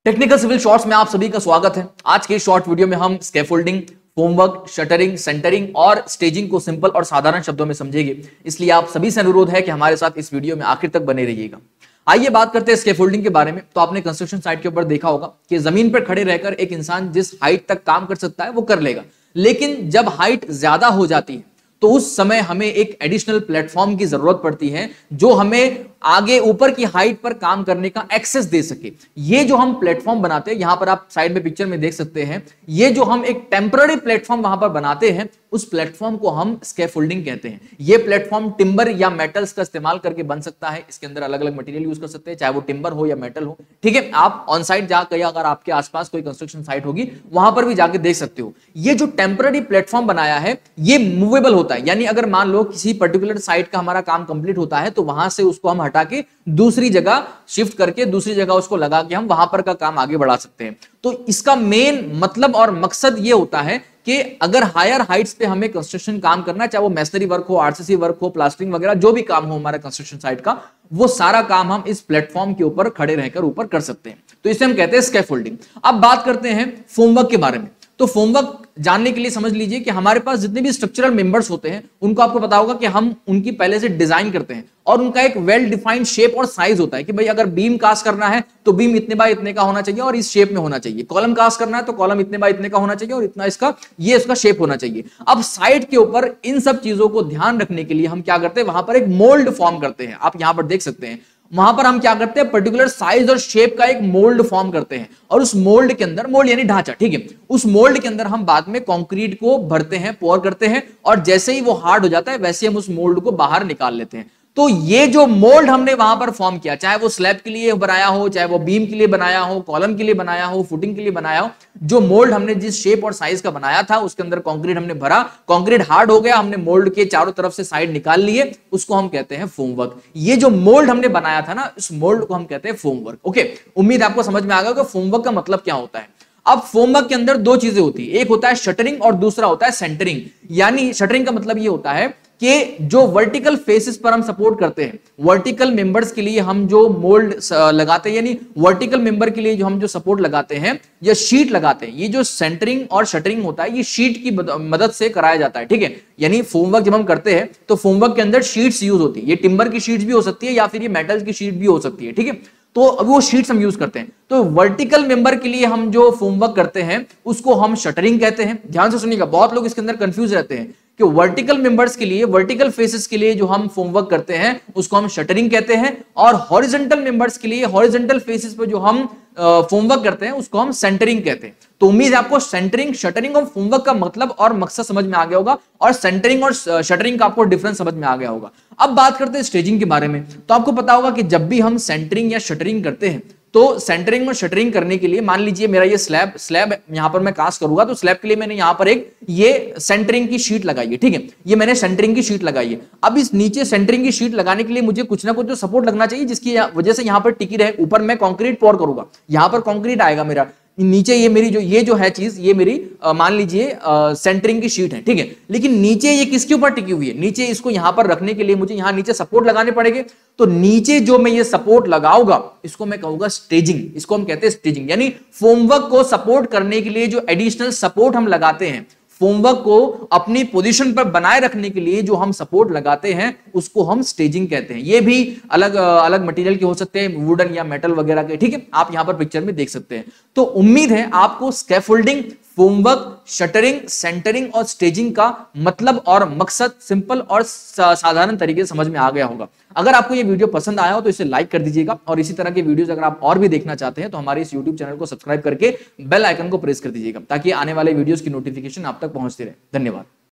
Technical civil shorts में आप सभी का स्वागत है। आज के शॉर्ट वीडियो में हम स्कैफोल्डिंग, फोमवर्क, शटरिंग, सेंटरिंग और स्टेजिंग को सिंपल और साधारण शब्दों में समझेंगे। इसलिए आप सभी से अनुरोध है कि हमारे साथ इस वीडियो में आखिर तक बने रहिएगा। आइए बात करते हैं स्कैफोल्डिंग के बारे में। तो आपने कंस्ट्रक्शन साइट के ऊपर देखा होगा कि जमीन पर खड़े रहकर एक इंसान जिस हाइट तक काम कर सकता है वो कर लेगा, लेकिन जब हाइट ज्यादा हो जाती है तो उस समय हमें एक एडिशनल प्लेटफॉर्म की जरूरत पड़ती है जो हमें आगे ऊपर की हाइट पर काम करने का एक्सेस दे सके। ये जो हम प्लेटफॉर्म बनाते हैं, यहां पर आप साइड में पिक्चर में देख सकते हैं, ये जो हम एक टेम्पररी प्लेटफॉर्म वहां पर बनाते हैं उस प्लेटफॉर्म को हम स्कैफोल्डिंग कहते हैं। ये प्लेटफॉर्म टिंबर या मेटल्स का इस्तेमाल करके बन सकता है। इसके अंदर अलग अलग मटेरियल यूज कर सकते हैं, चाहे वो टिंबर हो या मेटल हो। ठीक है, आप ऑन साइट जाकर या अगर आपके आसपास कोई कंस्ट्रक्शन साइट होगी वहां पर भी जाके देख सकते हो। ये जो टेम्पररी प्लेटफॉर्म बनाया है ये मूवेबल होता है, यानी अगर मान लो किसी पर्टिकुलर साइट का हमारा काम कंप्लीट होता है तो वहां से उसको हम हटा के दूसरी जगह शिफ्ट करके दूसरी जगह उसको लगा के हम वहां पर का काम आगे बढ़ा सकते हैं। तो इसका मेन मतलब और मकसद ये होता है कि अगर हायर हाइट्स पे हमें कंस्ट्रक्शन काम करना है, चाहे वो मैसनरी वर्क हो, आरसीसी वर्क हो, प्लास्टरिंग वगैरह जो भी काम हो हमारा कंस्ट्रक्शन साइट का, वो सारा काम हम इस प्लेटफॉर्म के ऊपर खड़े रहकर ऊपर कर सकते हैं। तो इसे हम कहते हैं स्कैफोल्डिंग। अब बात करते हैं फोमवर्क के बारे में। तो फोमवर्क जानने के लिए समझ लीजिए कि हमारे पास जितने भी स्ट्रक्चरल मेंबर्स होते हैं उनको आपको पता होगा कि हम उनकी पहले से डिजाइन करते हैं और उनका एक वेल डिफाइंड शेप और साइज होता है कि भाई अगर बीम कास्ट करना है तो बीम इतने बाय इतने का होना चाहिए और इस शेप में होना चाहिए। कॉलम कास्ट करना है तो कॉलम इतने बाय इतने का होना चाहिए और इतना इसका शेप होना चाहिए। अब साइड के ऊपर इन सब चीजों को ध्यान रखने के लिए हम क्या करते हैं, वहां पर एक मोल्ड फॉर्म करते हैं। आप यहां पर देख सकते हैं, वहां पर हम क्या करते हैं, पर्टिकुलर साइज और शेप का एक मोल्ड फॉर्म करते हैं और उस मोल्ड के अंदर, मोल्ड यानी ढांचा, ठीक है, उस मोल्ड के अंदर हम बाद में कंक्रीट को भरते हैं, पोर करते हैं और जैसे ही वो हार्ड हो जाता है वैसे हम उस मोल्ड को बाहर निकाल लेते हैं। तो ये जो मोल्ड हमने वहां पर फॉर्म किया, चाहे वो स्लैब के लिए बनाया हो, चाहे वो बीम के लिए बनाया हो, कॉलम के लिए बनाया हो, फुटिंग के लिए बनाया हो, जो मोल्ड हमने जिस शेप और साइज का बनाया था उसके अंदर कंक्रीट हमने भरा, कंक्रीट हार्ड हो गया, हमने मोल्ड के चारों तरफ से साइड निकाल लिए, उसको हम कहते हैं फोमवर्क। ये जो मोल्ड हमने बनाया था ना, इस मोल्ड को हम कहते हैं फोमवर्क। ओके, उम्मीद आपको समझ में आ गया कि फोमवर्क का मतलब क्या होता है। अब फोमवर्क के अंदर दो चीजें होती है, एक होता है शटरिंग और दूसरा होता है सेंटरिंग। यानी शटरिंग का मतलब ये होता है कि जो वर्टिकल फेसेस पर हम सपोर्ट करते हैं, वर्टिकल मेंबर्स के लिए हम जो मोल्ड लगाते हैं, यानी वर्टिकल मेंबर के लिए जो हम जो सपोर्ट लगाते हैं या शीट लगाते हैं, ये जो सेंटरिंग और शटरिंग होता है ये शीट की मदद से कराया जाता है। ठीक है, यानी फोमवर्क जब हम करते हैं तो फोमवर्क के अंदर शीट्स यूज होती है। ये टिंबर की शीट्स भी हो सकती है या फिर ये मेटल की शीट भी हो सकती है। ठीक है, तो अब वो शीट्स हम यूज करते हैं। तो वर्टिकल मेंबर के लिए हम जो फोमवर्क करते हैं उसको हम शटरिंग कहते हैं। ध्यान से सुनिएगा, बहुत लोग इसके अंदर कंफ्यूज रहते हैं कि वर्टिकल मेंबर्स के लिए, वर्टिकल फेसेस के लिए जो हम फोमवर्क करते हैं उसको हम शटरिंग कहते हैं और हॉरिजॉन्टल मेंबर्स के लिए, हॉरिजॉन्टल फेसेस पर जो हम फोमवर्क करते हैं उसको हम सेंटरिंग कहते हैं। तो उम्मीद है आपको सेंटरिंग, शटरिंग और फोमवर्क का मतलब और मकसद समझ में आ गया होगा और सेंटरिंग और शटरिंग का आपको डिफरेंस समझ में आ गया होगा। अब बात करते हैं स्टेजिंग के बारे में। तो आपको पता होगा कि जब भी हम सेंटरिंग या शटरिंग करते हैं तो सेंटरिंग और शटरिंग करने के लिए, मान लीजिए मेरा ये स्लैब यहां पर मैं कास्ट करूंगा तो स्लैब के लिए मैंने यहां पर एक ये सेंटरिंग की शीट लगाई है। ठीक है, ये मैंने सेंटरिंग की शीट लगाई है। अब इस नीचे सेंटरिंग की शीट लगाने के लिए मुझे कुछ ना कुछ जो सपोर्ट लगना चाहिए जिसकी वजह से यहां पर टिकी रहे। ऊपर मैं कंक्रीट पोर करूंगा, यहां पर कंक्रीट आएगा मेरा, नीचे ये मेरी जो है चीज, ये मेरी मान लीजिए सेंटरिंग की शीट है। ठीक है, लेकिन नीचे ये किसके ऊपर टिकी हुई है, नीचे इसको यहां पर रखने के लिए मुझे यहां नीचे सपोर्ट लगाने पड़ेंगे। तो नीचे जो मैं ये सपोर्ट लगाऊंगा इसको मैं कहूंगा स्टेजिंग। इसको हम कहते हैं स्टेजिंग, यानी फोमवर्क को सपोर्ट करने के लिए जो एडिशनल सपोर्ट हम लगाते हैं, फोमवर्क को अपनी पोजीशन पर बनाए रखने के लिए जो हम सपोर्ट लगाते हैं उसको हम स्टेजिंग कहते हैं। ये भी अलग अलग मटेरियल के हो सकते हैं, वुडन या मेटल वगैरह के। ठीक है, आप यहां पर पिक्चर में देख सकते हैं। तो उम्मीद है आपको स्कैफोल्डिंग, फोमवर्क, शटरिंग, सेंटरिंग और स्टेजिंग का मतलब और मकसद सिंपल और साधारण तरीके से समझ में आ गया होगा। अगर आपको ये वीडियो पसंद आया हो तो इसे लाइक कर दीजिएगा और इसी तरह के वीडियोस अगर आप और भी देखना चाहते हैं तो हमारे इस YouTube चैनल को सब्सक्राइब करके बेल आइकन को प्रेस कर दीजिएगा ताकि आने वाले वीडियोस की नोटिफिकेशन आप तक पहुंचती रहे। धन्यवाद।